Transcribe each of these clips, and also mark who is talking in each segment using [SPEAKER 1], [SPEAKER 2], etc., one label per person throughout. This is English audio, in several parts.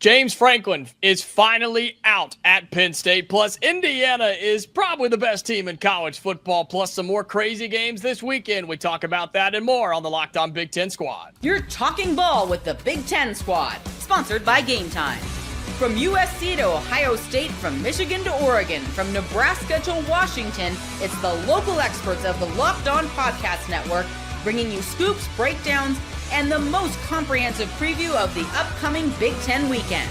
[SPEAKER 1] James Franklin is finally out at Penn State. Plus, Indiana is probably the best team in college football. Plus, some more crazy games this weekend. We talk about that and more on the Locked On Big Ten Squad.
[SPEAKER 2] You're talking ball with the Big Ten Squad, sponsored by Gametime. From USC to Ohio State, from Michigan to Oregon, from Nebraska to Washington, it's the local experts of the Locked On Podcast Network bringing you scoops, breakdowns, and the most comprehensive preview of the upcoming Big Ten weekend.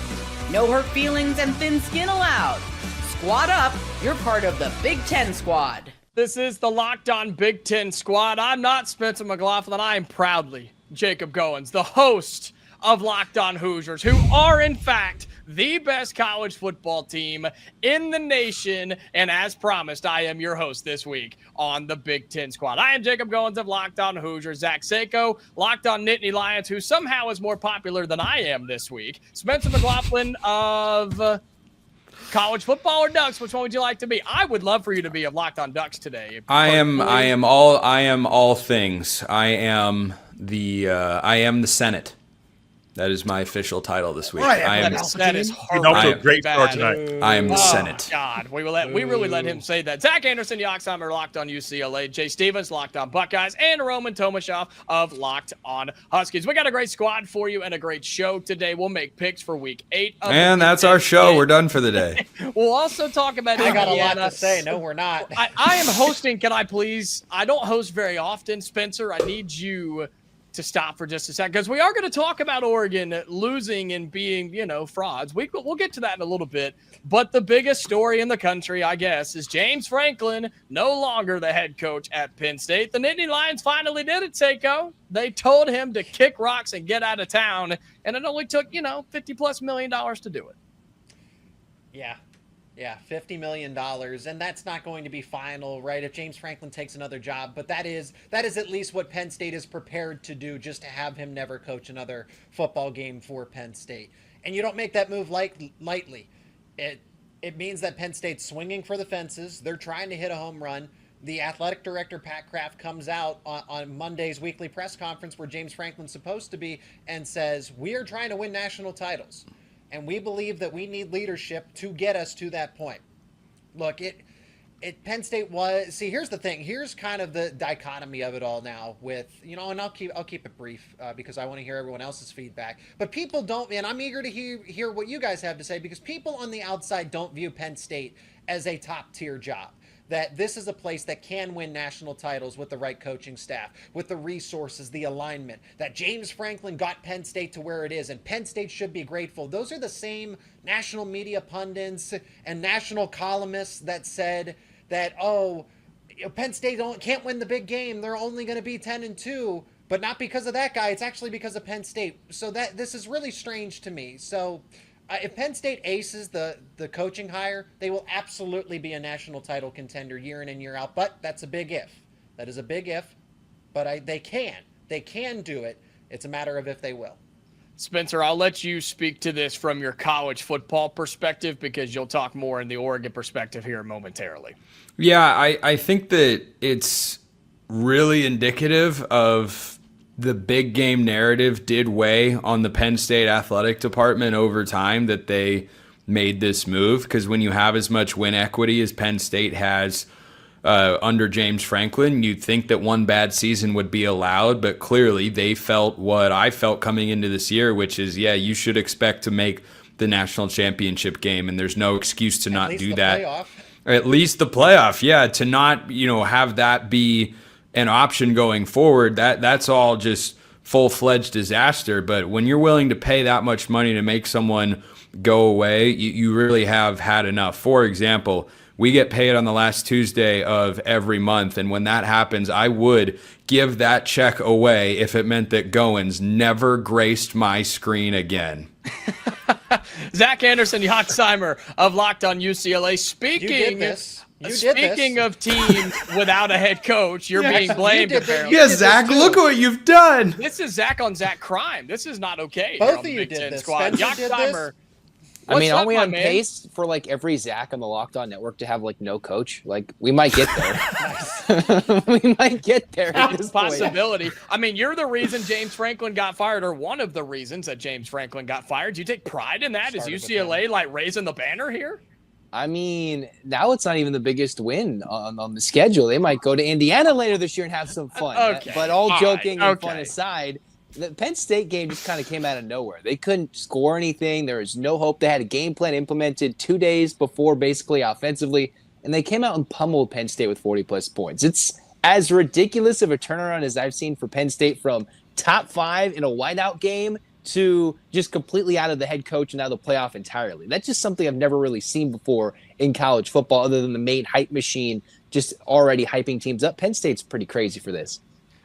[SPEAKER 2] No hurt feelings and thin skin allowed. Squad up, you're part of the Big Ten Squad.
[SPEAKER 1] This is the Locked On Big Ten Squad. I'm not Spencer McLaughlin. I am proudly Jacob Goins, the host of Locked On Hoosiers, who are, in fact, the best college football team in the nation. And as promised, I am your host this week on the Big Ten Squad. I am Jacob Goins of Locked On Hoosiers. Zach Sako, Locked On Nittany Lions, who somehow is more popular than I am this week. Spencer McLaughlin of college football or Ducks. Which one would you like to be? I would love for you to be of Locked On Ducks today.
[SPEAKER 3] I am all things. I am the Senate. That is my official title this week.
[SPEAKER 1] That is
[SPEAKER 4] horrible. Off to a great start tonight.
[SPEAKER 3] I am the Senate.
[SPEAKER 1] God, we really let him say that. Zach Anderson, Yoxheimer, Locked On UCLA. Jay Stevens, Locked On Buckeyes, and Roman Tomashoff of Locked On Huskies. We got a great squad for you and a great show today. We'll make picks for Week 8.
[SPEAKER 3] And that's our show. We're done for the day.
[SPEAKER 1] We'll also talk about
[SPEAKER 5] I
[SPEAKER 1] Indiana.
[SPEAKER 5] got a lot to say. No, we're not.
[SPEAKER 1] I am hosting. Can I please? I don't host very often, Spencer. I need you to stop for just a second, because we are going to talk about Oregon losing and being, frauds. We'll get to that in a little bit. But the biggest story in the country, I guess, is James Franklin no longer the head coach at Penn State. The Nittany Lions finally did it, Seiko. They told him to kick rocks and get out of town, and it only took, $50+ million to do it.
[SPEAKER 5] Yeah, $50 million, and that's not going to be final, right, if James Franklin takes another job, but that is at least what Penn State is prepared to do, just to have him never coach another football game for Penn State. And you don't make that move lightly. It means that Penn State's swinging for the fences. They're trying to hit a home run. The athletic director, Pat Kraft, comes out on Monday's weekly press conference where James Franklin's supposed to be and says, we are trying to win national titles. And we believe that we need leadership to get us to that point. Look, Penn State was. See, here's the thing. Here's kind of the dichotomy of it all now. With and I'll keep it brief because I want to hear everyone else's feedback. But people don't, and I'm eager to hear what you guys have to say, because people on the outside don't view Penn State as a top tier job. That this is a place that can win national titles with the right coaching staff, with the resources, the alignment, that James Franklin got Penn State to where it is, and Penn State should be grateful. Those are the same national media pundits and national columnists that said that, Penn State can't win the big game. They're only going to be 10-2, but not because of that guy. It's actually because of Penn State. So this is really strange to me. So if Penn State aces the coaching hire, they will absolutely be a national title contender year in and year out. But that's a big if. That is a big if. But they can do it. It's a matter of if they will.
[SPEAKER 1] Spencer, I'll let you speak to this from your college football perspective, because you'll talk more in the Oregon perspective here momentarily.
[SPEAKER 3] Yeah, I think that it's really indicative of the big game narrative did weigh on the Penn State athletic department over time that they made this move, because when you have as much win equity as Penn State has under James Franklin, you'd think that one bad season would be allowed, but clearly they felt what I felt coming into this year, which is, you should expect to make the national championship game, and there's no excuse to not do that.
[SPEAKER 5] Playoff.
[SPEAKER 3] At least the playoff, to not, have that be an option going forward, that's all just full-fledged disaster. But when you're willing to pay that much money to make someone go away, you really have had enough. For example, we get paid on the last Tuesday of every month, and when that happens, I would give that check away if it meant that Goins never graced my screen again.
[SPEAKER 1] Zach Anderson, Yoxheimer of Locked On UCLA. Speaking of teams without a head coach, you're being blamed.
[SPEAKER 3] Yeah, Zach, look at what you've done.
[SPEAKER 1] This is Zach on Zach crime. This is not okay.
[SPEAKER 5] Both of you did this.
[SPEAKER 1] Squad. Yoxheimer,
[SPEAKER 6] I mean,
[SPEAKER 1] What's
[SPEAKER 6] aren't
[SPEAKER 1] up,
[SPEAKER 6] we
[SPEAKER 1] my
[SPEAKER 6] on
[SPEAKER 1] man?
[SPEAKER 6] pace for like every Zach on the Locked On Network to have like no coach? Like we might get there. We might get there at
[SPEAKER 1] It's
[SPEAKER 6] this
[SPEAKER 1] a
[SPEAKER 6] point.
[SPEAKER 1] possibility. I mean, you're the reason James Franklin got fired, or one of the reasons that James Franklin got fired. Do you take pride in that? Is UCLA like raising the banner here?
[SPEAKER 6] I mean, now it's not even the biggest win on the schedule. They might go to Indiana later this year and have some fun.
[SPEAKER 1] Okay.
[SPEAKER 6] But all joking
[SPEAKER 1] right.
[SPEAKER 6] and fun aside, the Penn State game just kind of came out of nowhere. They couldn't score anything. There was no hope. They had a game plan implemented 2 days before, basically offensively, and they came out and pummeled Penn State with 40-plus points. It's as ridiculous of a turnaround as I've seen for Penn State, from top 5 in a whiteout game to just completely out of the head coach and out of the playoff entirely. That's just something I've never really seen before in college football, other than the main hype machine just already hyping teams up. Penn State's pretty crazy for this.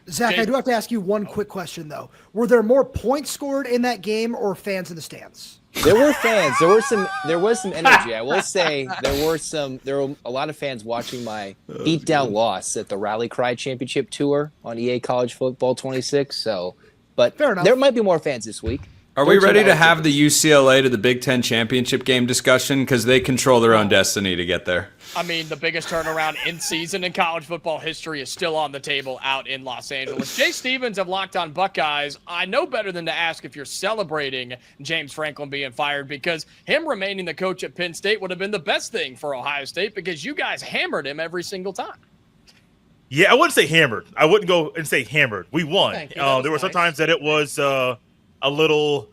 [SPEAKER 7] Zach, I do have to ask you one quick question, though. Were there more points scored in that game or fans in the stands?
[SPEAKER 6] There were fans. There was some energy. I will say there were a lot of fans watching my beatdown loss at the Rally Cry Championship Tour on EA College Football 26. So, but
[SPEAKER 7] Fair enough.
[SPEAKER 6] there might be more fans this week.
[SPEAKER 3] Are we ready to have the UCLA to the Big Ten championship game discussion? Because they control their own destiny to get there.
[SPEAKER 1] I mean, the biggest turnaround in season in college football history is still on the table out in Los Angeles. Jay Stevens of Locked On Buckeyes, I know better than to ask if you're celebrating James Franklin being fired, because him remaining the coach at Penn State would have been the best thing for Ohio State, because you guys hammered him every single time.
[SPEAKER 4] Yeah, I wouldn't say hammered. I wouldn't go and say hammered. We won.
[SPEAKER 5] Thank you. That was
[SPEAKER 4] There were
[SPEAKER 5] nice.
[SPEAKER 4] some times that it was a little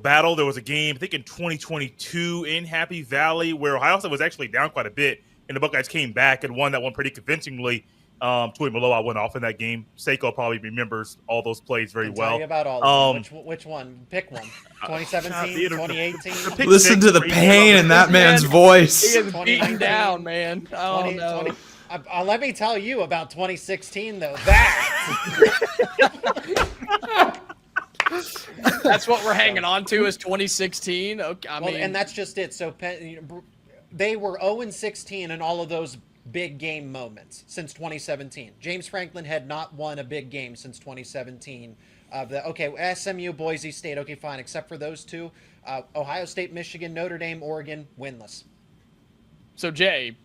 [SPEAKER 4] battle. There was a game, I think in 2022 in Happy Valley, where Ohio State was actually down quite a bit, and the Buckeyes came back and won that one pretty convincingly. Tui Maloa went off in that game. Seiko probably remembers all those plays very
[SPEAKER 5] Tell
[SPEAKER 4] well.
[SPEAKER 5] you about all of them. Which one? Pick one. 2017, 2018.
[SPEAKER 4] Pick
[SPEAKER 3] Listen
[SPEAKER 4] six,
[SPEAKER 3] to the
[SPEAKER 4] three,
[SPEAKER 3] pain in that man's voice.
[SPEAKER 1] He is beaten down, man. Oh,
[SPEAKER 5] 20,
[SPEAKER 1] no.
[SPEAKER 5] 20 let me tell you about 2016, though. That
[SPEAKER 1] That's what we're hanging on to, is 2016. Okay, I mean,
[SPEAKER 5] and that's just it. So they were 0-16 in all of those big game moments since 2017. James Franklin had not won a big game since 2017. SMU, Boise State, okay, fine, except for those two. Ohio State, Michigan, Notre Dame, Oregon, winless.
[SPEAKER 1] So, Jay,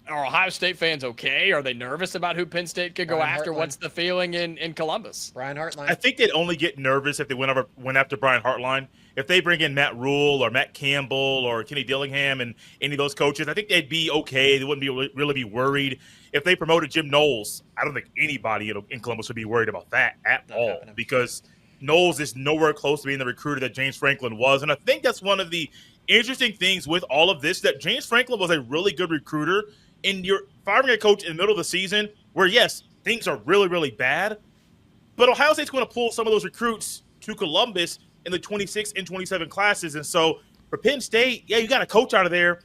[SPEAKER 1] are Ohio State fans okay? Are they nervous about who Penn State could go
[SPEAKER 5] Brian
[SPEAKER 1] after?
[SPEAKER 5] Hartline.
[SPEAKER 1] What's the feeling in Columbus?
[SPEAKER 5] Brian Hartline.
[SPEAKER 4] I think they'd only get nervous if they went after Brian Hartline. If they bring in Matt Rule or Matt Campbell or Kenny Dillingham and any of those coaches, I think they'd be okay. They wouldn't really be worried. If they promoted Jim Knowles, I don't think anybody in Columbus would be worried about that at all,
[SPEAKER 5] happening.
[SPEAKER 4] because Knowles is nowhere close to being the recruiter that James Franklin was. And I think that's one of the interesting things with all of this, that James Franklin was a really good recruiter, and you're firing a coach in the middle of the season where, yes, things are really, really bad, but Ohio State's going to pull some of those recruits to Columbus in the 26 and 27 classes. And so for Penn State, yeah, you got a coach out of there,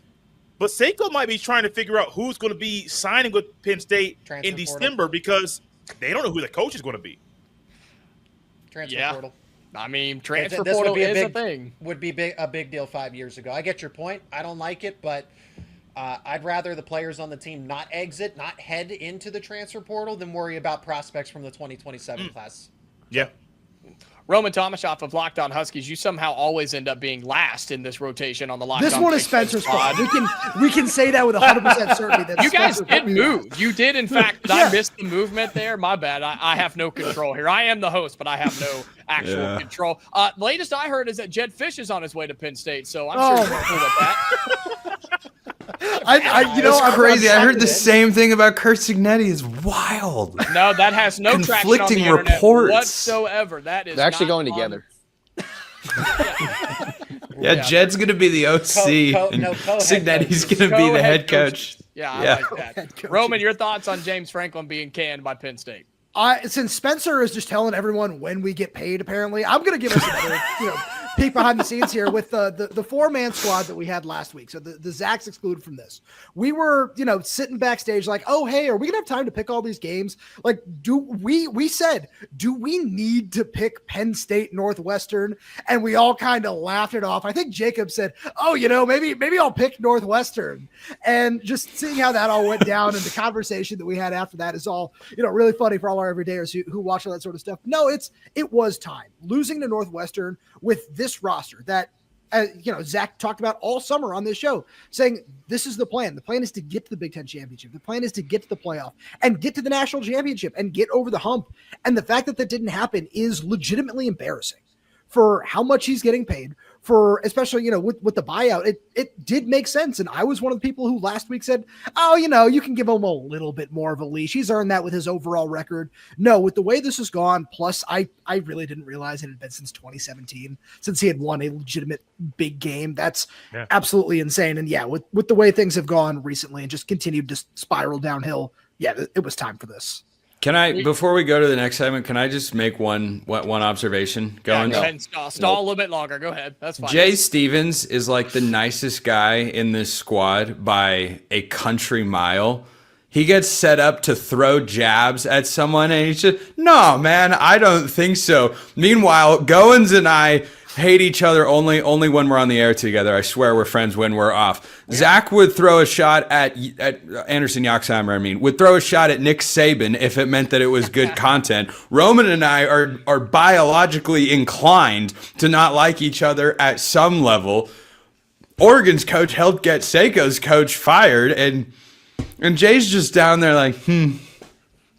[SPEAKER 4] but Seiko might be trying to figure out who's going to be signing with Penn State
[SPEAKER 5] Transfer
[SPEAKER 4] in
[SPEAKER 5] portal.
[SPEAKER 4] December, because they don't know who the coach is going to be.
[SPEAKER 5] Transfer
[SPEAKER 1] Yeah.
[SPEAKER 5] portal.
[SPEAKER 1] I mean, transfer
[SPEAKER 5] This
[SPEAKER 1] portal
[SPEAKER 5] would be
[SPEAKER 1] is a thing.
[SPEAKER 5] Would be a big deal 5 years ago. I get your point. I don't like it, but I'd rather the players on the team not head into the transfer portal, than worry about prospects from the 2027 class.
[SPEAKER 4] Yeah.
[SPEAKER 1] Roman Tomashoff of Locked On Huskies, you somehow always end up being last in this rotation on the Locked
[SPEAKER 7] This
[SPEAKER 1] On
[SPEAKER 7] one is
[SPEAKER 1] Big Ten
[SPEAKER 7] Spencer's
[SPEAKER 1] squad.
[SPEAKER 7] fault. We can say that with 100% certainty. That
[SPEAKER 1] You guys
[SPEAKER 7] Spencer
[SPEAKER 1] did move. You did, in fact.
[SPEAKER 7] Yeah.
[SPEAKER 1] I missed the movement there. My bad. I have no control here. I am the host, but I have no actual control. Latest I heard is that Jed Fish is on his way to Penn State, so I'm sure you're cool with that.
[SPEAKER 3] That's crazy. I heard the same thing about Kurt Signetti. It's wild.
[SPEAKER 1] No, that has no traction on the
[SPEAKER 3] Conflicting
[SPEAKER 1] internet
[SPEAKER 3] reports.
[SPEAKER 1] whatsoever. That is
[SPEAKER 6] They're actually
[SPEAKER 1] not
[SPEAKER 6] going
[SPEAKER 1] on-
[SPEAKER 6] together.
[SPEAKER 3] Yeah, Jed's going to be the OC, and
[SPEAKER 5] co-head
[SPEAKER 3] Signetti's
[SPEAKER 5] coaches.
[SPEAKER 3] going to be the
[SPEAKER 1] Co-head
[SPEAKER 3] head coach.
[SPEAKER 1] Yeah, I
[SPEAKER 3] Yeah.
[SPEAKER 1] like that. Roman, your thoughts on James Franklin being canned by Penn State?
[SPEAKER 7] Since Spencer is just telling everyone when we get paid, apparently, I'm going to give us another, peek behind the scenes here with the four-man squad that we had last week. So the Zach's excluded from this. We were, sitting backstage like, oh, hey, are we going to have time to pick all these games? Like, we said, do we need to pick Penn State Northwestern? And we all kind of laughed it off. I think Jacob said, oh, maybe I'll pick Northwestern. And just seeing how that all went down and the conversation that we had after that is all, really funny for all our everydayers who watch all that sort of stuff. No, it was time. Losing to Northwestern with this roster that Zach talked about all summer on this show, saying this is the plan. The plan is to get to the Big Ten championship. The plan is to get to the playoff and get to the national championship and get over the hump. And the fact that that didn't happen is legitimately embarrassing for how much he's getting paid, for especially, with the buyout. It did make sense. And I was one of the people who last week said, oh, you can give him a little bit more of a leash. He's earned that with his overall record. No, with the way this has gone, plus I really didn't realize it had been since 2017, since he had won a legitimate big game. That's absolutely insane. And with the way things have gone recently and just continued to spiral downhill, it was time for this.
[SPEAKER 3] Can I, before we go to the next segment, can I just make one observation?
[SPEAKER 1] Go ahead. Stall a little bit longer. Go ahead. That's fine.
[SPEAKER 3] Jay Stevens is like the nicest guy in this squad by a country mile. He gets set up to throw jabs at someone, and he's just, no, man, I don't think so. Meanwhile, Goins and I hate each other only when we're on the air together. I swear we're friends when we're off. Yeah. Zach would throw a shot at Anderson Yoxheimer, would throw a shot at Nick Saban if it meant that it was good content. Roman and I are biologically inclined to not like each other at some level. Oregon's coach helped get Seiko's coach fired, and Jay's just down there like,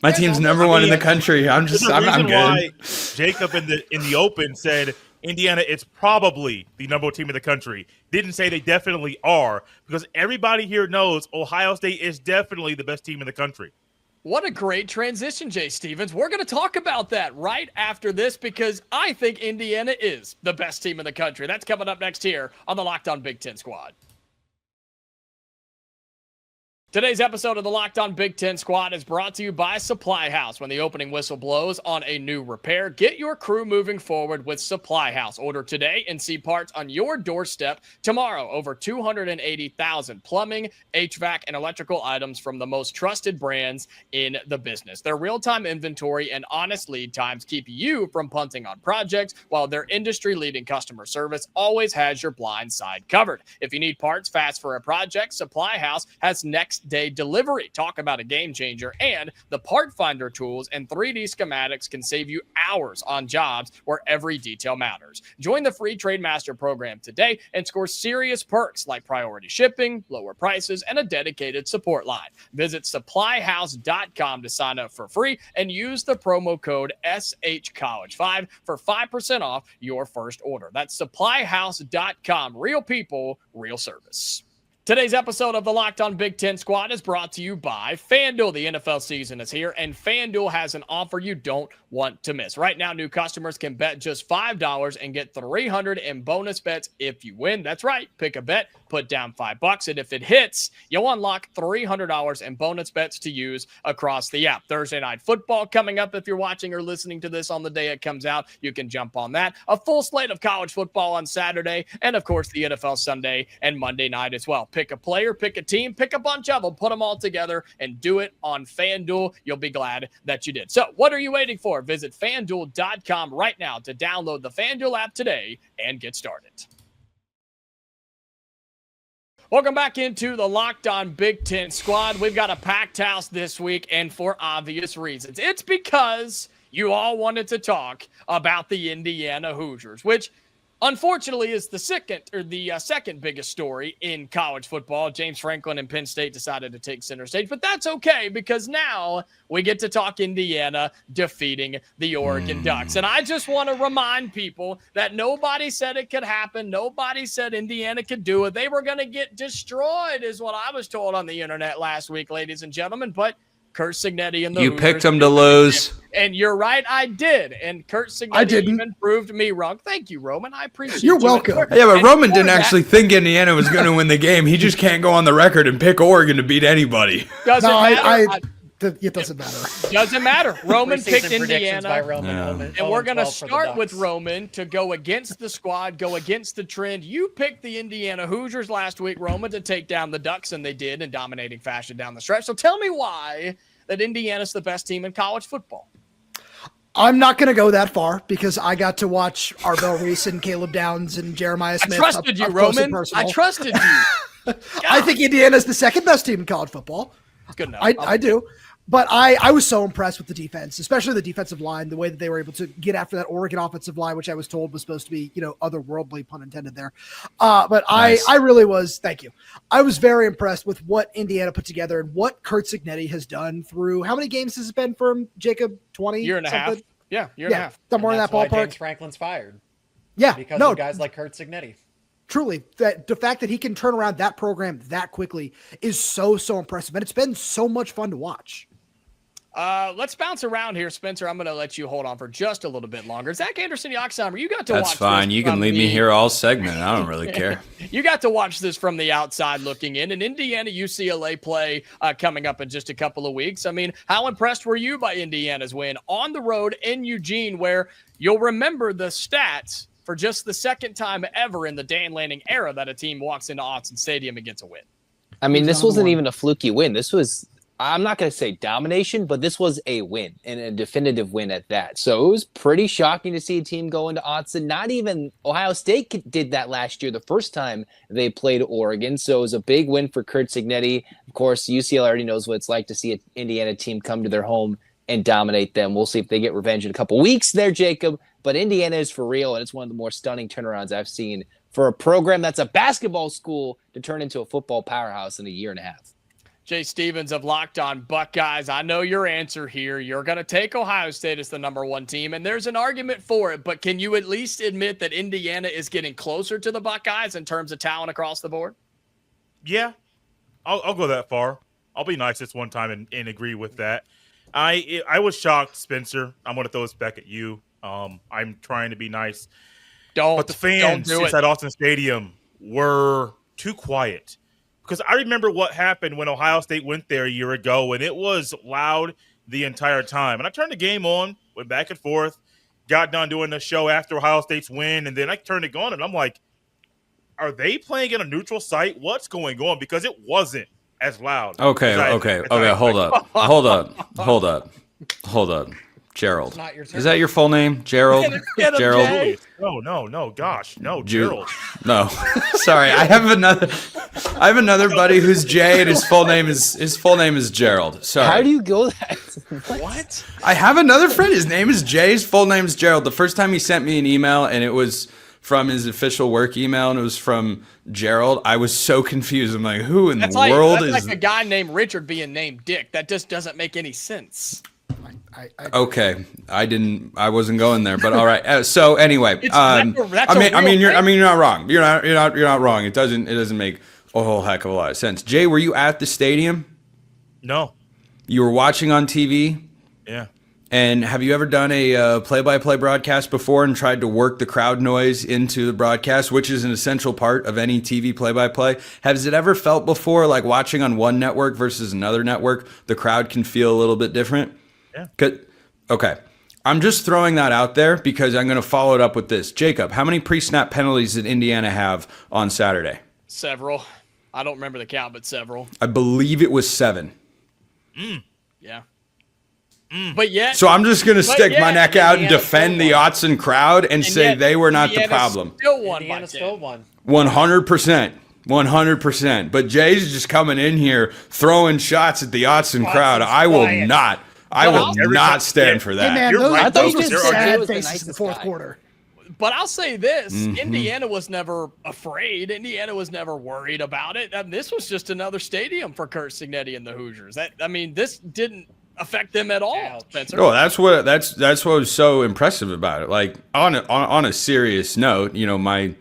[SPEAKER 3] my team's number one in the country. I'm good.
[SPEAKER 4] Why Jacob in the open said Indiana is probably the number one team in the country. Didn't say they definitely are, because everybody here knows Ohio State is definitely the best team in the country.
[SPEAKER 1] What a great transition, Jay Stevens. We're going to talk about that right after this, because I think Indiana is the best team in the country. That's coming up next here on the Locked On Big Ten Squad. Today's episode of the Locked On Big Ten Squad is brought to you by SupplyHouse. When the opening whistle blows on a new repair, get your crew moving forward with SupplyHouse. Order today and see parts on your doorstep tomorrow. Over 280,000 plumbing, HVAC, and electrical items from the most trusted brands in the business. Their real-time inventory and honest lead times keep you from punting on projects, while their industry-leading customer service always has your blind side covered. If you need parts fast for a project, SupplyHouse has next day delivery. Talk about a game changer. And the part finder tools and 3D schematics can save you hours on jobs where every detail matters. Join the free Trade Master program today and score serious perks like priority shipping, lower prices, and a dedicated support line. Visit supplyhouse.com to sign up for free and use the promo code SHCollege5 for 5% off your first order. That's supplyhouse.com. Real people, real service. Today's episode of the Locked On Big Ten Squad is brought to you by FanDuel. The NFL season is here, and FanDuel has an offer you don't want to miss. Right now, new customers can bet just $5 and get $300 in bonus bets if you win. That's right. Pick a bet, put down $5, and if it hits, you'll unlock $300 in bonus bets to use across the app. Thursday Night Football coming up. If you're watching or listening to this on the day it comes out, you can jump on that. A full slate of college football on Saturday, and of course, the NFL Sunday and Monday night as well. Pick a player, pick a team, pick a bunch of them, put them all together, and do it on FanDuel. You'll be glad that you did. So what are you waiting for? Visit FanDuel.com right now to download the FanDuel app today and get started. Welcome back into the Locked On Big Ten Squad. We've got a packed house this week, and for obvious reasons. It's because you all wanted to talk about the Indiana Hoosiers, which unfortunately is the second biggest story in college football. James Franklin and Penn State decided to take center stage, but that's okay because now we get to talk Indiana defeating the Oregon Ducks. And I just want to remind people that nobody said it could happen. Nobody said Indiana could do it. They were going to get destroyed is what I was told on the internet last week, ladies and gentlemen, but Kurt Signetti and the
[SPEAKER 3] You
[SPEAKER 1] Hoosiers
[SPEAKER 3] picked them to lose.
[SPEAKER 1] And you're right, I did. And Kurt Signetti even proved me wrong. Thank you, Roman. I appreciate
[SPEAKER 7] You're
[SPEAKER 1] you.
[SPEAKER 7] welcome.
[SPEAKER 3] Yeah, but Roman didn't actually think Indiana was going to win the game. He just can't go on the record and pick Oregon to beat anybody.
[SPEAKER 1] Doesn't matter.
[SPEAKER 7] It doesn't matter.
[SPEAKER 1] Doesn't matter. Roman picked Indiana.
[SPEAKER 5] By Roman.
[SPEAKER 1] And we're going to start with Roman to go against the squad, go against the trend. You picked the Indiana Hoosiers last week, Roman, to take down the Ducks, and they did in dominating fashion down the stretch. So tell me why that Indiana's the best team in college football.
[SPEAKER 7] I'm not going to go that far because I got to watch Arbel Reese and Caleb Downs and Jeremiah Smith.
[SPEAKER 1] I trusted you, Roman. I trusted you.
[SPEAKER 7] I think Indiana's the second best team in college football.
[SPEAKER 1] Good enough.
[SPEAKER 7] I do. But I was so impressed with the defense, especially the defensive line, the way that they were able to get after that Oregon offensive line, which I was told was supposed to be, otherworldly, pun intended there. But nice. I really was, thank you. I was very impressed with what Indiana put together and what Curt Cignetti has done through, how many games has it been for him, Jacob? 20?
[SPEAKER 1] Year and a half. Yeah, year and a half.
[SPEAKER 7] Somewhere in that ballpark.
[SPEAKER 5] James Franklin's fired.
[SPEAKER 7] Yeah.
[SPEAKER 5] Because of guys like Curt Cignetti.
[SPEAKER 7] Truly, that the fact that he can turn around that program that quickly is so impressive. And it's been so much fun to watch.
[SPEAKER 1] Let's bounce around here, Spencer. I'm going to let you hold on for just a little bit longer. Zach Anderson, Yoxheimer, you got to watch.
[SPEAKER 3] That's fine. You can leave me here all segment. I don't really care.
[SPEAKER 1] You got to watch this from the outside looking in. An Indiana UCLA play coming up in just a couple of weeks. I mean, how impressed were you by Indiana's win on the road in Eugene, where you'll remember the stats for just the second time ever in the Dan Lanning era that a team walks into Autzen Stadium and gets a win?
[SPEAKER 6] I mean, this wasn't even a fluky win. This was, I'm not going to say domination, but this was a win, and a definitive win at that. So it was pretty shocking to see a team go into Autzen. Not even Ohio State did that last year, the first time they played Oregon. So it was a big win for Curt Cignetti. Of course, UCLA already knows what it's like to see an Indiana team come to their home and dominate them. We'll see if they get revenge in a couple weeks there, Jacob. But Indiana is for real, and it's one of the more stunning turnarounds I've seen for a program that's a basketball school to turn into a football powerhouse in a year and a half.
[SPEAKER 1] Jay Stevens of Locked On Buckeyes, I know your answer here. You're going to take Ohio State as the number one team, and there's an argument for it, but can you at least admit that Indiana is getting closer to the Buckeyes in terms of talent across the board?
[SPEAKER 4] Yeah, I'll go that far. I'll be nice this one time and agree with that. I was shocked, Spencer. I'm going to throw this back at you. I'm trying to be nice. But the fans inside Autzen Stadium were too quiet. Because I remember what happened when Ohio State went there a year ago, and it was loud the entire time. And I turned the game on, went back and forth, got done doing the show after Ohio State's win, and then I turned it on, and I'm like, are they playing in a neutral site? What's going on? Because it wasn't as loud.
[SPEAKER 3] Okay, hold up. Gerald. Is that your full name? Gerald? Gerald?
[SPEAKER 4] No. Gosh, no, Gerald.
[SPEAKER 3] No. Sorry. I have another buddy who's Jay, and his full name is Gerald. Sorry.
[SPEAKER 6] How do you go that?
[SPEAKER 1] What?
[SPEAKER 3] I have another friend. His name is Jay. His full name is Gerald. The first time he sent me an email, and it was from his official work email, and it was from Gerald, I was so confused. I'm like, who in the world is...
[SPEAKER 1] That's like a guy named Richard being named Dick. That just doesn't make any sense.
[SPEAKER 3] Okay, I wasn't going there, but all right. So anyway, you're not wrong. You're not wrong. It doesn't make a whole heck of a lot of sense. Jay, were you at the stadium?
[SPEAKER 4] No.
[SPEAKER 3] You were watching on TV?
[SPEAKER 4] Yeah.
[SPEAKER 3] And have you ever done a play-by-play broadcast before and tried to work the crowd noise into the broadcast, which is an essential part of any TV play-by-play? Has it ever felt before, like watching on one network versus another network, the crowd can feel a little bit different?
[SPEAKER 4] Yeah.
[SPEAKER 3] Okay. I'm just throwing that out there because I'm going to follow it up with this. Jacob, how many pre-snap penalties did Indiana have on Saturday?
[SPEAKER 1] Several. I don't remember the count, but several.
[SPEAKER 3] I believe it was 7.
[SPEAKER 1] Yeah. But yet,
[SPEAKER 3] so I'm just going to stick my neck out and defend the Autzen crowd and say they were not the problem.
[SPEAKER 5] Indiana still won.
[SPEAKER 3] 100%. 100%. But Jay's just coming in here throwing shots at the Autzen crowd. I will not stand for that.
[SPEAKER 7] Hey man,
[SPEAKER 4] right,
[SPEAKER 7] those were
[SPEAKER 6] just
[SPEAKER 7] sad
[SPEAKER 6] the
[SPEAKER 7] faces in
[SPEAKER 6] nicest
[SPEAKER 7] the fourth
[SPEAKER 6] guy.
[SPEAKER 7] quarter.
[SPEAKER 1] But I'll say this, Indiana was never afraid. Indiana was never worried about it. I mean, this was just another stadium for Curt Cignetti and the Hoosiers. This didn't affect them at all, Spencer.
[SPEAKER 3] Oh, that's what was so impressive about it. Like on a serious note, my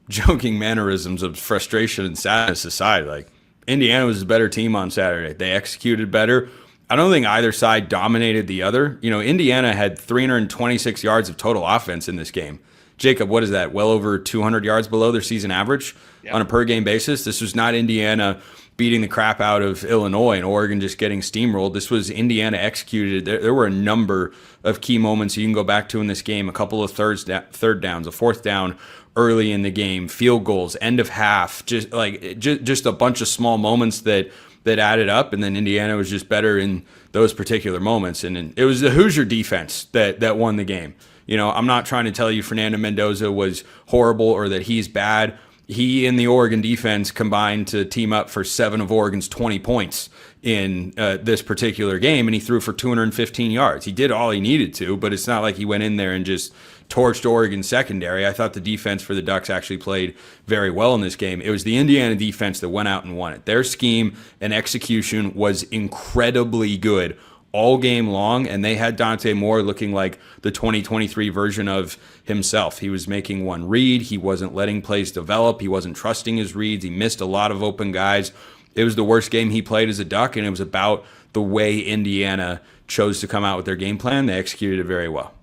[SPEAKER 3] joking mannerisms of frustration and sadness aside, like Indiana was a better team on Saturday. They executed better. I don't think either side dominated the other. Indiana had 326 yards of total offense in this game. Jacob, what is that? Well over 200 yards below their season average on a per game basis. This was not Indiana beating the crap out of Illinois and Oregon just getting steamrolled. This was Indiana executed. There were a number of key moments you can go back to in this game. A couple of third downs, a fourth down early in the game, field goals, end of half, just a bunch of small moments that added up, and then Indiana was just better in those particular moments. And it was the Hoosier defense that won the game. I'm not trying to tell you Fernando Mendoza was horrible or that he's bad. he and the Oregon defense combined to team up for 7 of Oregon's 20 points in this particular game, and he threw for 215 yards. He did all he needed to, but it's not like he went in there and just torched Oregon secondary. I thought the defense for the Ducks actually played very well in this game. It was the Indiana defense that went out and won it. Their scheme and execution was incredibly good all game long, and they had Dante Moore looking like the 2023 version of himself. He was making one read. He wasn't letting plays develop. He wasn't trusting his reads. He missed a lot of open guys. It was the worst game he played as a Duck, and it was about the way Indiana chose to come out with their game plan. They executed it very well.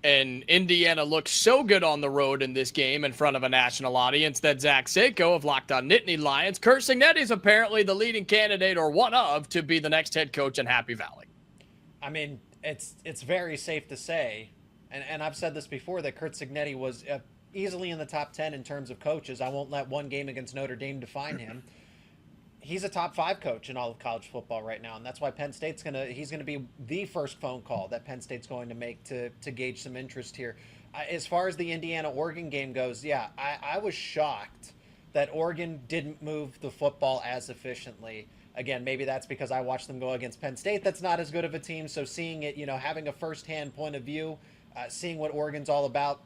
[SPEAKER 1] And Indiana looked so good on the road in this game in front of a national audience that Zach Seiko of Locked On Nittany Lions, Curt Cignetti is apparently the leading candidate, or one of, to be the next head coach in Happy Valley.
[SPEAKER 5] I mean, it's very safe to say, and I've said this before, that Curt Cignetti was easily in the top 10 in terms of coaches. I won't let one game against Notre Dame define him. He's a top 5 coach in all of college football right now, and that's why Penn State's he's gonna be the first phone call that Penn State's going to make to gauge some interest here. As far as the Indiana-Oregon game goes, yeah, I was shocked that Oregon didn't move the football as efficiently. Again, maybe that's because I watched them go against Penn State. That's not as good of a team. So seeing it, having a firsthand point of view, seeing what Oregon's all about.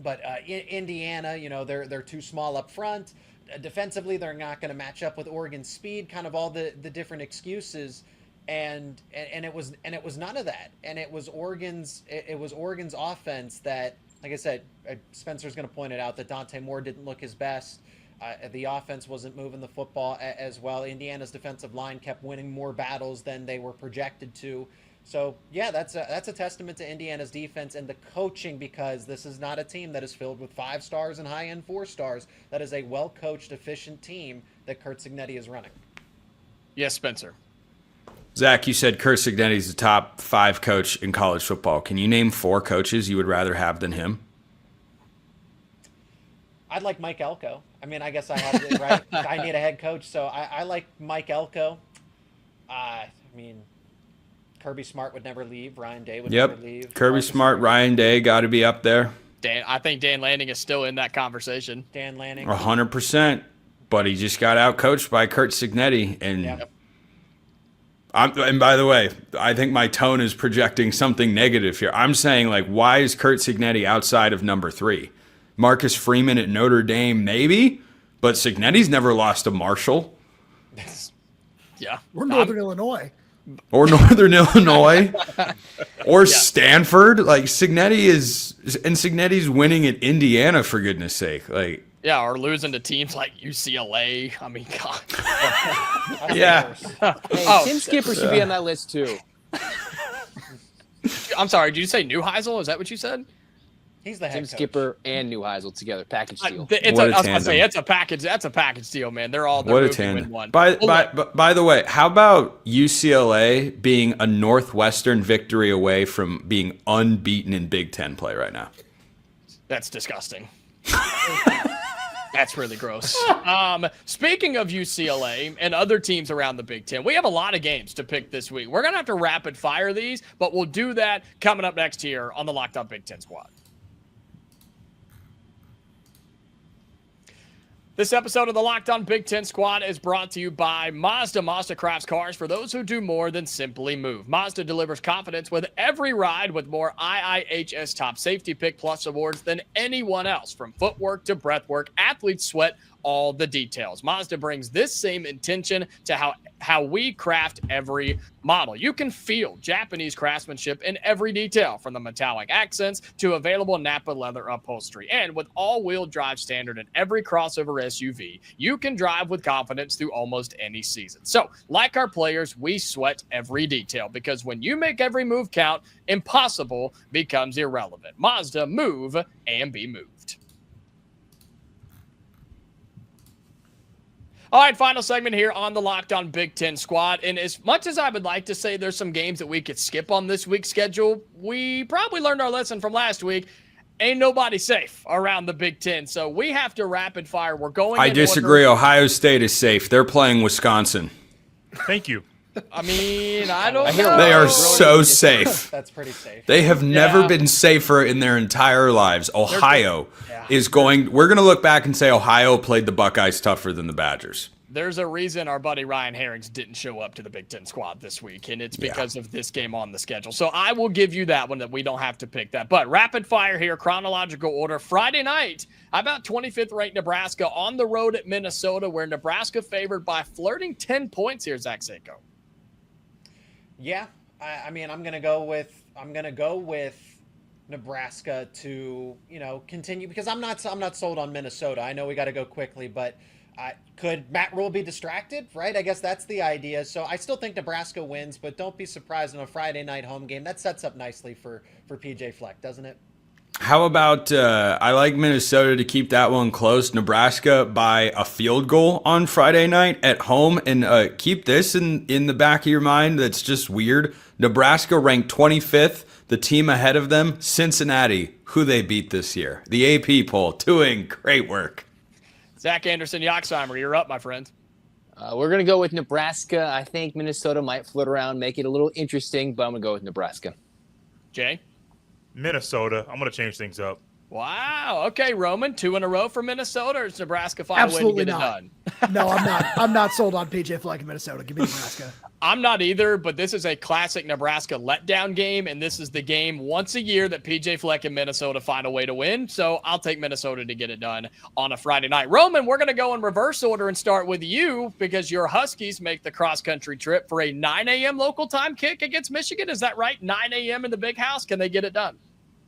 [SPEAKER 5] But Indiana, they're too small up front. Defensively, they're not going to match up with Oregon's speed. Kind of all the different excuses, and it was none of that. And it was Oregon's offense that, like I said, Spencer's going to point it out that Dante Moore didn't look his best. The offense wasn't moving the football as well. Indiana's defensive line kept winning more battles than they were projected to. So, yeah, that's a testament to Indiana's defense and the coaching, because this is not a team that is filled with 5 stars and high-end 4 stars. That is a well-coached, efficient team that Curt Cignetti is running.
[SPEAKER 1] Yes, Spencer.
[SPEAKER 3] Zach, you said Curt Cignetti's the top 5 coach in college football. Can you name 4 coaches you would rather have than him?
[SPEAKER 5] I'd like Mike Elko. I mean, I guess I have to, right? I need a head coach, so I like Mike Elko. I mean, Kirby Smart would never leave. Ryan Day would never leave.
[SPEAKER 3] Kirby
[SPEAKER 5] Marcus
[SPEAKER 3] Smart, Ryan Day got to be up there.
[SPEAKER 1] I think Dan Lanning is still in that conversation.
[SPEAKER 5] Dan Lanning.
[SPEAKER 3] 100%. But he just got out-coached by Curt Cignetti. And, and by the way, I think my tone is projecting something negative here. I'm saying, why is Curt Cignetti outside of number 3? Marcus Freeman at Notre Dame, maybe, but Cignetti's never lost to Marshall.
[SPEAKER 1] Yeah.
[SPEAKER 7] We're Northern Illinois.
[SPEAKER 3] Or Northern Illinois. Or Stanford. Cignetti's winning at Indiana, for goodness sake.
[SPEAKER 1] Yeah, or losing to teams like UCLA. I mean, God.
[SPEAKER 3] Yeah.
[SPEAKER 6] Hey, Tim Skipper should be on that list, too.
[SPEAKER 1] I'm sorry, did you say Neuheisel? Is that what you said?
[SPEAKER 5] He's the head
[SPEAKER 6] Tim
[SPEAKER 5] coach.
[SPEAKER 6] Skipper and Neuheisel together, package deal.
[SPEAKER 1] I was going to say, it's a package. That's a package deal, man. They're
[SPEAKER 3] what a tandem. By the way, how about UCLA being a Northwestern victory away from being unbeaten in Big Ten play right now?
[SPEAKER 1] That's disgusting. That's really gross. Speaking of UCLA and other teams around the Big Ten, we have a lot of games to pick this week. We're going to have to rapid fire these, but we'll do that coming up next here on the Locked On Big Ten Squad. This episode of the Locked On Big Ten Squad is brought to you by Mazda. Mazda crafts cars for those who do more than simply move. Mazda delivers confidence with every ride with more IIHS Top Safety Pick Plus awards than anyone else. From footwork to breathwork, athletes sweat all the details. Mazda brings this same intention to how we craft every model. You can feel Japanese craftsmanship in every detail, from the metallic accents to available Napa leather upholstery. And with all-wheel drive standard in every crossover SUV, you can drive with confidence through almost any season. So, like our players, we sweat every detail, because when you make every move count, impossible becomes irrelevant. Mazda, move and be moved. All right, final segment here on the Locked On Big Ten Squad. And as much as I would like to say there's some games that we could skip on this week's schedule, we probably learned our lesson from last week. Ain't nobody safe around the Big Ten, so we have to rapid fire. We're going.
[SPEAKER 3] I disagree. Ohio State is safe. They're playing Wisconsin.
[SPEAKER 4] Thank you.
[SPEAKER 1] I mean, I don't know.
[SPEAKER 3] They are so safe.
[SPEAKER 5] That's pretty safe.
[SPEAKER 3] They have never been safer in their entire lives. Ohio is going. We're going to look back and say Ohio played the Buckeyes tougher than the Badgers.
[SPEAKER 1] There's a reason our buddy Ryan Herrings didn't show up to the Big Ten squad this week, and it's because of this game on the schedule. So I will give you that one, that we don't have to pick that. But rapid fire here, chronological order. Friday night, how about 25th ranked Nebraska on the road at Minnesota, where Nebraska favored by flirting 10 points here, Zach Seiko.
[SPEAKER 5] Yeah, I mean, I'm gonna go with Nebraska to continue, because I'm not sold on Minnesota. I know we got to go quickly, but could Matt Rule be distracted? Right, I guess that's the idea. So I still think Nebraska wins, but don't be surprised on a Friday night home game. That sets up nicely for PJ Fleck, doesn't it?
[SPEAKER 3] How about I like Minnesota to keep that one close. Nebraska by a field goal on Friday night at home. And keep this in the back of your mind. That's just weird. Nebraska ranked 25th. The team ahead of them, Cincinnati, who they beat this year. The AP poll, doing great work.
[SPEAKER 1] Zach Anderson, Yoxheimer, you're up, my friend.
[SPEAKER 6] We're going to go with Nebraska. I think Minnesota might float around, make it a little interesting, but I'm going to go with Nebraska.
[SPEAKER 1] Jay?
[SPEAKER 4] Minnesota. I'm going to change things up.
[SPEAKER 1] Wow. Okay, Roman, 2 in a row for Minnesota, or does Nebraska find
[SPEAKER 7] Absolutely
[SPEAKER 1] a way to get
[SPEAKER 7] not.
[SPEAKER 1] it done?
[SPEAKER 7] No, I'm not. I'm not sold on PJ Fleck in Minnesota. Give me Nebraska.
[SPEAKER 1] I'm not either, but this is a classic Nebraska letdown game, and this is the game once a year that PJ Fleck and Minnesota find a way to win. So I'll take Minnesota to get it done on a Friday night. Roman, we're going to go in reverse order and start with you, because your Huskies make the cross-country trip for a 9 a.m. local time kick against Michigan. Is that right? 9 a.m. in the Big House. Can they get it done?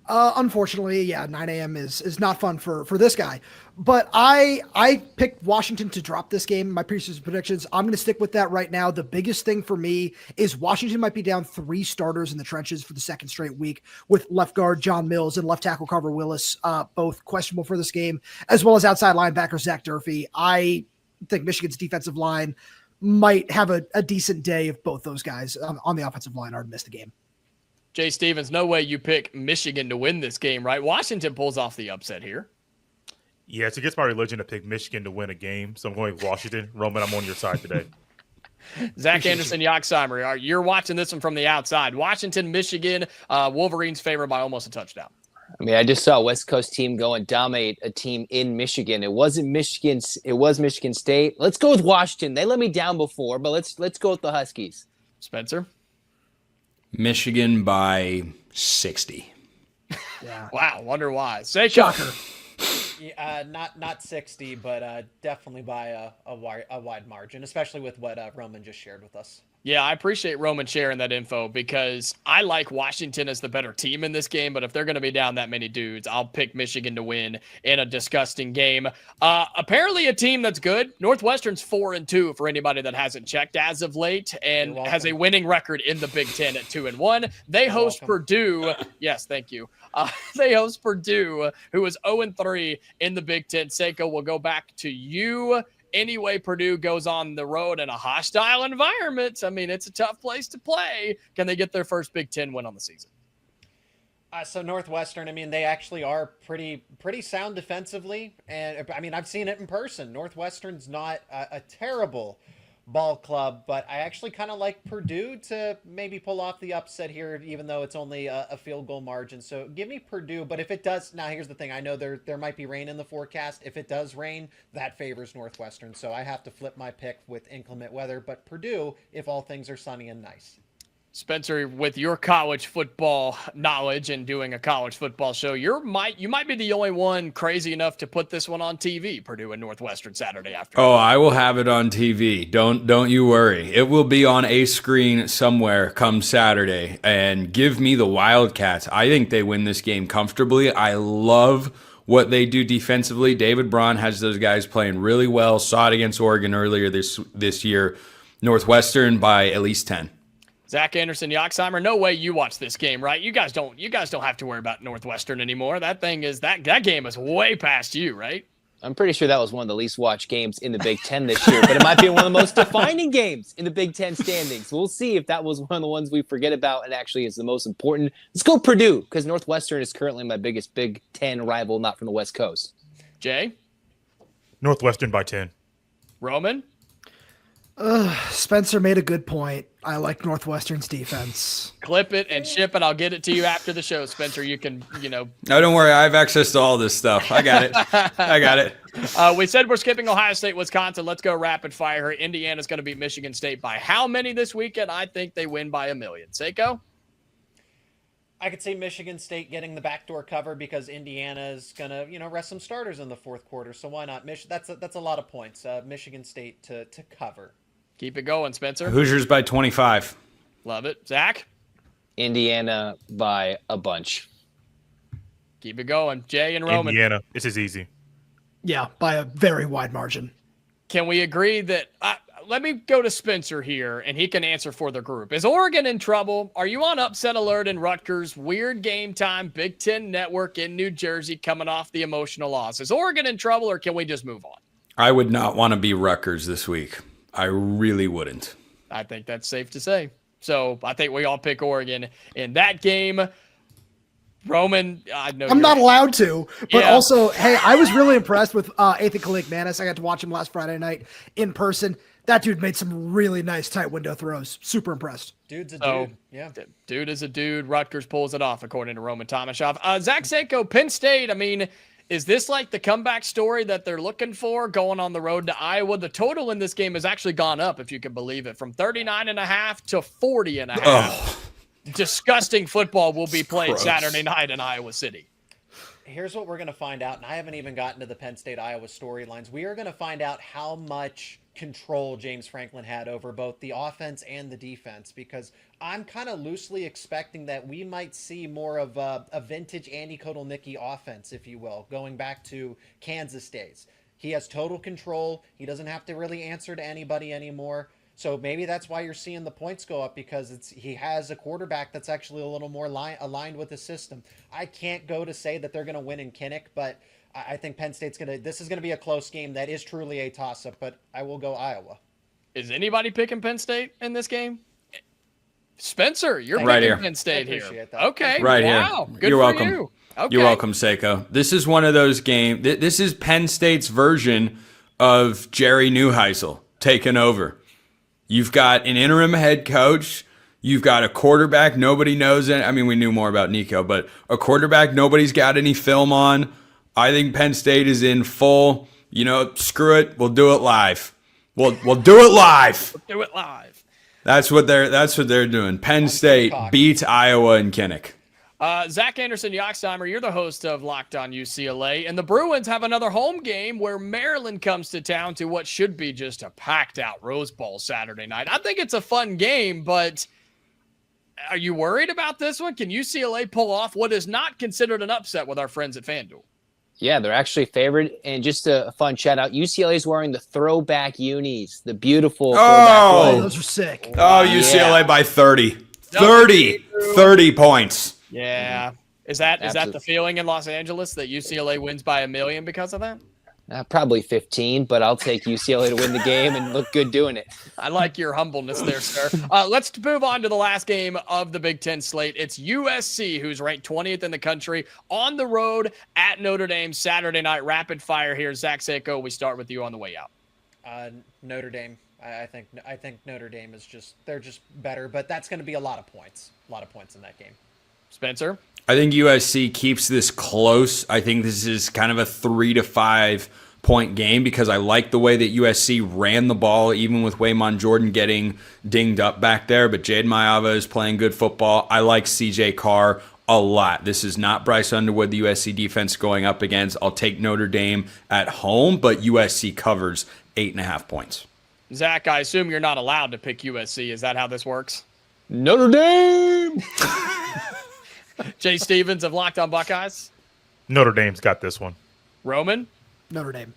[SPEAKER 7] Unfortunately, yeah, 9 a.m. is not fun for this guy. But I picked Washington to drop this game. My previous predictions, I'm going to stick with that right now. The biggest thing for me is Washington might be down 3 starters in the trenches for the second straight week, with left guard John Mills and left tackle Carver Willis both questionable for this game, as well as outside linebacker Zach Durfee. I think Michigan's defensive line might have a decent day if both those guys on the offensive line are to miss the game.
[SPEAKER 1] Jay Stevens, no way you pick Michigan to win this game, right? Washington pulls off the upset here.
[SPEAKER 4] Yeah, it's against my religion to pick Michigan to win a game, so I'm going with Washington. Roman, I'm on your side today.
[SPEAKER 1] Zach Anderson, Yoxheimer, you're watching this one from the outside. Washington, Michigan, Wolverines favored by almost a touchdown.
[SPEAKER 6] I mean, I just saw a West Coast team go and dominate a team in Michigan. It wasn't Michigan. It was Michigan State. Let's go with Washington. They let me down before, but let's go with the Huskies.
[SPEAKER 1] Spencer?
[SPEAKER 3] Michigan by 60.
[SPEAKER 7] Yeah.
[SPEAKER 1] Wow, wonder why. Say
[SPEAKER 7] Shocker.
[SPEAKER 5] Yeah, not 60, but definitely by a wide margin, especially with what Roman just shared with us.
[SPEAKER 1] Yeah, I appreciate Roman sharing that info, because I like Washington as the better team in this game, but if they're going to be down that many dudes, I'll pick Michigan to win in a disgusting game. Apparently a team that's good. Northwestern's 4-2 for anybody that hasn't checked as of late, and has a winning record in the Big Ten at 2-1. They host Purdue. Yes, thank you. They host Purdue, who is 0-3 in the Big Ten. Seiko, will go back to you. Anyway, Purdue goes on the road in a hostile environment. I mean, it's a tough place to play. Can they get their first Big Ten win on the season?
[SPEAKER 5] So Northwestern, I mean, they actually are pretty sound defensively. And I mean, I've seen it in person. Northwestern's not a terrible ball club, but I actually kind of like Purdue to maybe pull off the upset here, even though it's only a field goal margin. So give me Purdue. But if it does, now here's the thing. I know there might be rain in the forecast. If it does rain, that favors Northwestern. So I have to flip my pick with inclement weather. But Purdue, if all things are sunny and nice.
[SPEAKER 1] Spencer, with your college football knowledge and doing a college football show, you might be the only one crazy enough to put this one on TV, Purdue and Northwestern Saturday afternoon.
[SPEAKER 3] Oh, I will have it on TV. Don't you worry. It will be on a screen somewhere come Saturday. And give me the Wildcats. I think they win this game comfortably. I love what they do defensively. David Braun has those guys playing really well. Saw it against Oregon earlier this year. Northwestern by at least 10.
[SPEAKER 1] Zach Anderson, Yoxheimer, no way you watch this game, right? You guys don't have to worry about Northwestern anymore. That game is way past you, right?
[SPEAKER 6] I'm pretty sure that was one of the least watched games in the Big Ten this year, but it might be one of the most defining games in the Big Ten standings. We'll see if that was one of the ones we forget about and actually is the most important. Let's go Purdue, because Northwestern is currently my biggest Big Ten rival, not from the West Coast.
[SPEAKER 1] Jay?
[SPEAKER 4] Northwestern by 10.
[SPEAKER 1] Roman?
[SPEAKER 7] Spencer made a good point. I like Northwestern's defense.
[SPEAKER 1] Clip it and ship it. I'll get it to you after the show, Spencer. You can,
[SPEAKER 3] No, don't worry. I have access to all this stuff. I got it.
[SPEAKER 1] We said we're skipping Ohio State, Wisconsin. Let's go rapid fire here. Indiana's going to beat Michigan State by how many this weekend? I think they win by 1 million. Seiko?
[SPEAKER 5] I could see Michigan State getting the backdoor cover because Indiana's gonna, rest some starters in the fourth quarter. So why not? That's a lot of points. Michigan State to cover.
[SPEAKER 1] Keep it going, Spencer.
[SPEAKER 3] Hoosiers by 25.
[SPEAKER 1] Love it. Zach?
[SPEAKER 6] Indiana by a bunch.
[SPEAKER 1] Keep it going. Jay and Roman.
[SPEAKER 4] Indiana. This is easy.
[SPEAKER 7] Yeah, by a very wide margin.
[SPEAKER 1] Can we agree that let me go to Spencer here, and he can answer for the group. Is Oregon in trouble? Are you on upset alert in Rutgers? Weird game time, Big Ten Network in New Jersey coming off the emotional loss. Is Oregon in trouble, or can we just move on?
[SPEAKER 3] I would not want to be Rutgers this week. I really wouldn't.
[SPEAKER 1] I think that's safe to say. So I think we all pick Oregon in that game. Roman, I know
[SPEAKER 7] I'm not allowed to, but
[SPEAKER 1] Yeah.
[SPEAKER 7] also, hey, I was really impressed with Ethan Kalik-Manis. I got to watch him last Friday night in person. That dude made some really nice tight window throws. Super impressed.
[SPEAKER 5] Dude's a
[SPEAKER 1] So,
[SPEAKER 5] dude. Yeah.
[SPEAKER 1] Dude is a dude. Rutgers pulls it off, according to Roman Tomashoff. Zach Seiko, Penn State, I mean, is this like the comeback story that they're looking for going on the road to Iowa? The total in this game has actually gone up, if you can believe it, from 39.5 to 40.5.
[SPEAKER 3] Oh,
[SPEAKER 1] Disgusting football will be played
[SPEAKER 3] gross.
[SPEAKER 1] Saturday night in Iowa City.
[SPEAKER 5] Here's what we're going to find out, and I haven't even gotten to the Penn State-Iowa storylines. We are going to find out how much control James Franklin had over both the offense and the defense, because I'm kind of loosely expecting that we might see more of a vintage Andy Kotelnicki offense, if you will, going back to Kansas days. He has total control. He doesn't have to really answer to anybody anymore. So maybe that's why you're seeing the points go up, because he has a quarterback that's actually a little more aligned with the system. I can't go to say that they're going to win in Kinnick, but I think Penn State's this is going to be a close game that is truly a toss-up, but I will go Iowa.
[SPEAKER 1] Is anybody picking Penn State in this game? Spencer, you're
[SPEAKER 3] Right
[SPEAKER 1] picking
[SPEAKER 3] here.
[SPEAKER 1] Penn State
[SPEAKER 5] I
[SPEAKER 1] here.
[SPEAKER 5] appreciate that.
[SPEAKER 1] Okay.
[SPEAKER 3] Right
[SPEAKER 1] wow.
[SPEAKER 3] here.
[SPEAKER 1] Good
[SPEAKER 3] You're
[SPEAKER 1] for
[SPEAKER 3] welcome.
[SPEAKER 1] you. Okay.
[SPEAKER 3] You're welcome, Seiko. This is one of those games. This is Penn State's version of Jerry Neuheisel taking over. You've got an interim head coach. You've got a quarterback nobody knows. I mean, we knew more about Nico, but a quarterback nobody's got any film on. I think Penn State is in full, screw it. We'll do it live. We'll do it live.
[SPEAKER 1] Do it live.
[SPEAKER 3] That's what they're doing. Penn State beats Iowa and Kinnick.
[SPEAKER 1] Zach Anderson Yoxheimer, you're the host of Locked On UCLA, and the Bruins have another home game where Maryland comes to town to what should be just a packed-out Rose Bowl Saturday night. I think it's a fun game, but are you worried about this one? Can UCLA pull off what is not considered an upset with our friends at FanDuel?
[SPEAKER 6] Yeah, they're actually favored. And just a fun shout out, UCLA is wearing the throwback unis, the beautiful throwback
[SPEAKER 7] Oh,
[SPEAKER 6] ones.
[SPEAKER 7] those are sick.
[SPEAKER 3] Oh, UCLA by 30. 30 points.
[SPEAKER 1] Yeah. Is that the
[SPEAKER 6] Absolutely.
[SPEAKER 1] feeling in Los Angeles that UCLA wins by 1 million because of that?
[SPEAKER 6] Probably 15, but I'll take UCLA to win the game and look good doing it.
[SPEAKER 1] I like your humbleness there, sir. Let's move on to the last game of the Big Ten slate. It's USC, who's ranked 20th in the country, on the road at Notre Dame Saturday night. Rapid fire here. Zach Seiko, we start with you on the way out.
[SPEAKER 5] Notre Dame. I think Notre Dame is they're just better, but that's going to be a lot of points. A lot of points in that game.
[SPEAKER 1] Spencer?
[SPEAKER 3] I think USC keeps this close. I think this is kind of a 3 to 5 point game because I like the way that USC ran the ball, even with Waymon Jordan getting dinged up back there. But Jade Mayava is playing good football. I like CJ Carr a lot. This is not Bryce Underwood, the USC defense going up against. I'll take Notre Dame at home, but USC covers 8.5 points.
[SPEAKER 1] Zach, I assume you're not allowed to pick USC. Is that how this works?
[SPEAKER 6] Notre Dame!
[SPEAKER 1] Jay Stevens of Locked On Buckeyes.
[SPEAKER 4] Notre Dame's got this one.
[SPEAKER 1] Roman?
[SPEAKER 7] Notre Dame.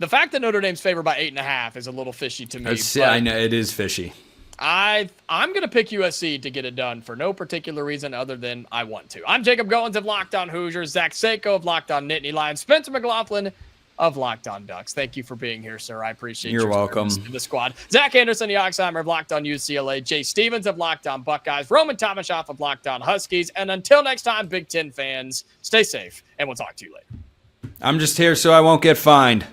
[SPEAKER 1] The fact that Notre Dame's favored by 8.5 is a little fishy to me.
[SPEAKER 3] I know it is fishy.
[SPEAKER 1] I'm going to pick USC to get it done for no particular reason other than I want to. I'm Jacob Goins of Locked On Hoosiers, Zach Seiko of Locked On Nittany Lions, Spencer McLaughlin of Locked On Ducks. Thank you for being here, sir. I appreciate
[SPEAKER 3] You're
[SPEAKER 1] your
[SPEAKER 3] welcome.
[SPEAKER 1] service to the squad. Zach Anderson, Yoxheimer of Locked On UCLA, Jay Stevens of Locked On Buckeyes, Roman Tomashoff of Locked On Huskies, and until next time, Big Ten fans, stay safe, and we'll talk to you later.
[SPEAKER 3] I'm just here so I won't get fined.